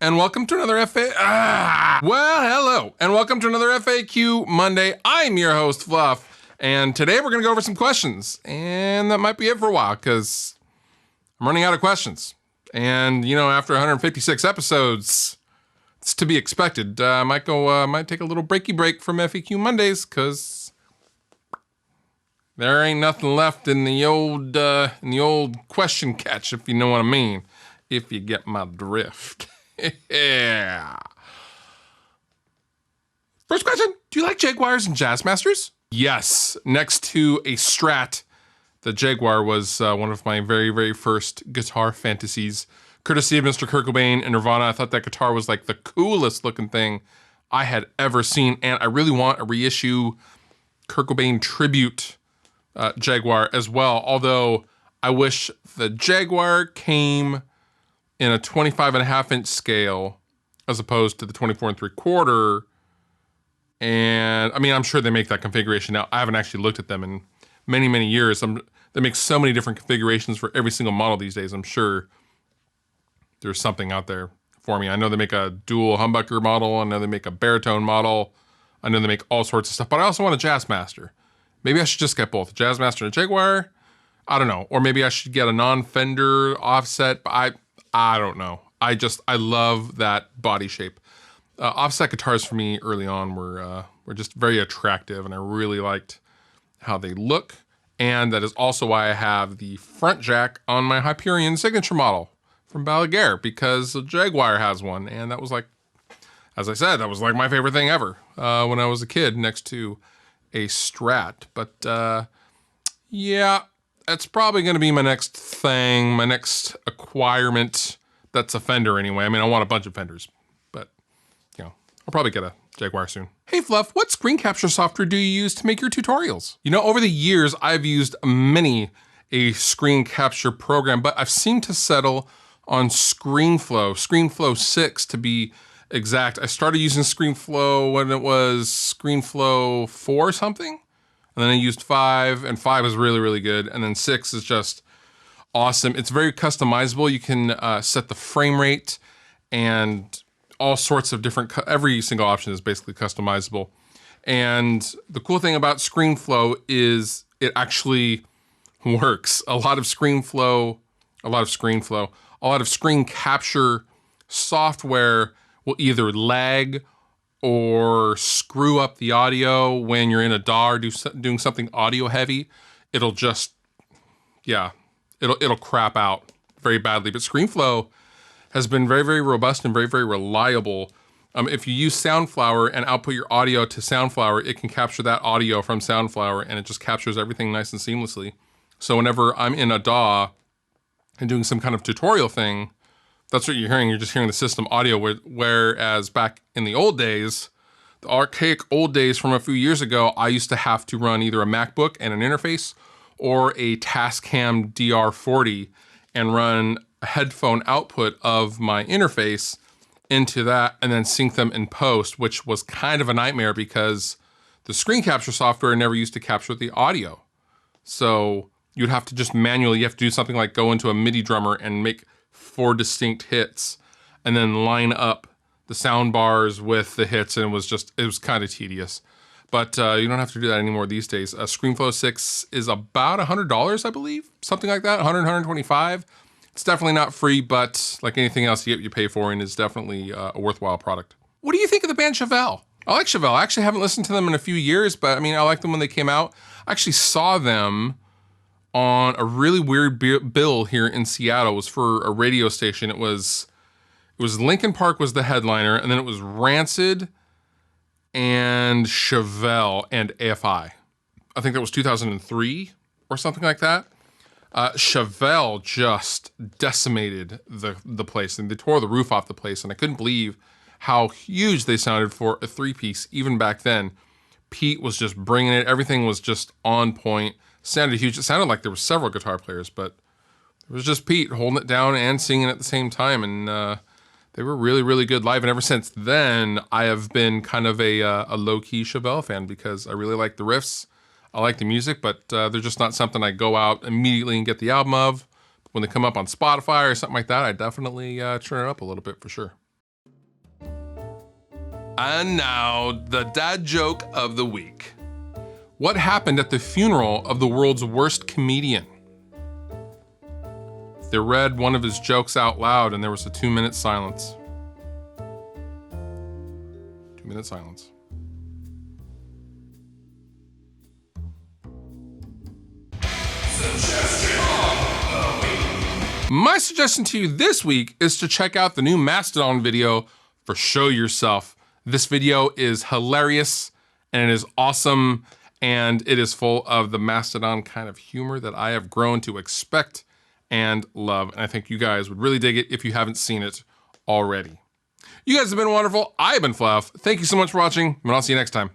and welcome to another hello, and welcome to another FAQ Monday. I'm your host, Fluff, and today we're going to go over some questions, and that might be it for a while, because I'm running out of questions. And, you know, after 156 episodes, it's to be expected. Might take a little breaky break from FAQ Mondays, because there ain't nothing left in the old question catch, if you know what I mean. If you get my drift. Yeah. First question, do you like Jaguars and Jazzmasters? Yes. Next to a Strat, the Jaguar was one of my very, very first guitar fantasies. Courtesy of Mr. Kurt Cobain and Nirvana. I thought that guitar was like the coolest looking thing I had ever seen. And I really want a reissue Kurt Cobain tribute Jaguar as well. Although I wish the Jaguar came in a 25.5-inch scale as opposed to the 24 3/4. And I mean, I'm sure they make that configuration now. I haven't actually looked at them in many, many years. They make so many different configurations for every single model these days. I'm sure there's something out there for me. I know they make a dual humbucker model. I know they make a baritone model. I know they make all sorts of stuff, but I also want a Jazzmaster. Maybe I should just get both a Jazzmaster and a Jaguar. I don't know. Or maybe I should get a non-Fender offset, but I don't know. I love that body shape. Offset guitars for me early on were just very attractive, and I really liked how they look. And that is also why I have the front jack on my Hyperion signature model from Balaguer, because the Jaguar has one, and that was like, as I said, that was like my favorite thing ever when I was a kid, next to a Strat. But yeah, that's probably going to be my next thing, my next acquirement. That's a Fender anyway. I mean, I want a bunch of Fenders, but you know, I'll probably get a Jaguar soon. Hey Fluff, what screen capture software do you use to make your tutorials? You know, over the years, I've used a screen capture program, but I've seemed to settle on ScreenFlow 6 to be exact. I started using ScreenFlow when it was ScreenFlow 4 or something. And then I used 5, and 5 is really, really good. And then 6 is just awesome. It's very customizable. You can set the frame rate and all sorts of different, every single option is basically customizable. And the cool thing about ScreenFlow is it actually works. A lot of screen capture software will either lag or screw up the audio when you're in a DAW or doing something audio heavy. It'll just, yeah, it'll crap out very badly. But ScreenFlow has been very, very robust and very, very reliable. If you use Soundflower and output your audio to Soundflower, it can capture that audio from Soundflower, and it just captures everything nice and seamlessly. So whenever I'm in a DAW and doing some kind of tutorial thing, that's what you're hearing. You're just hearing the system audio, whereas back in the old days, the archaic old days from a few years ago, I used to have to run either a MacBook and an interface or a Tascam DR40 and run a headphone output of my interface into that and then sync them in post, which was kind of a nightmare because the screen capture software never used to capture the audio. So you'd have to just manually, you have to do something like go into a MIDI drummer and make 4 distinct hits and then line up the sound bars with the hits, and it was kind of tedious. But you don't have to do that anymore these days. ScreenFlow 6 is about $100, I believe, something like that, 100, 125. It's definitely not free, but like anything else you get what you pay for, and is definitely a worthwhile product. What do you think of the band Chevelle? I like Chevelle. I actually haven't listened to them in a few years, but I mean, I liked them when they came out. I actually saw them on a really weird bill here in Seattle. It was for a radio station. It was Linkin Park was the headliner, and then it was Rancid and Chevelle and AFI. I think that was 2003 or something like that. Chevelle just decimated the place, and they tore the roof off the place, and I couldn't believe how huge they sounded for a 3-piece even back then. Pete was just bringing it. Everything was just on point. Sounded huge. It sounded like there were several guitar players, but it was just Pete holding it down and singing at the same time, and they were really, really good live. And ever since then, I have been kind of a low-key Chevelle fan because I really like the riffs. I like the music, but they're just not something I go out immediately and get the album of. When they come up on Spotify or something like that, I definitely turn it up a little bit for sure. And now, the dad joke of the week. What happened at the funeral of the world's worst comedian? They read one of his jokes out loud and there was a 2-minute silence. 2-minute silence. My suggestion to you this week is to check out the new Mastodon video for Show Yourself. This video is hilarious and it is awesome and it is full of the Mastodon kind of humor that I have grown to expect and love. And I think you guys would really dig it if you haven't seen it already. You guys have been wonderful. I've been Fluff. Thank you so much for watching and I'll see you next time.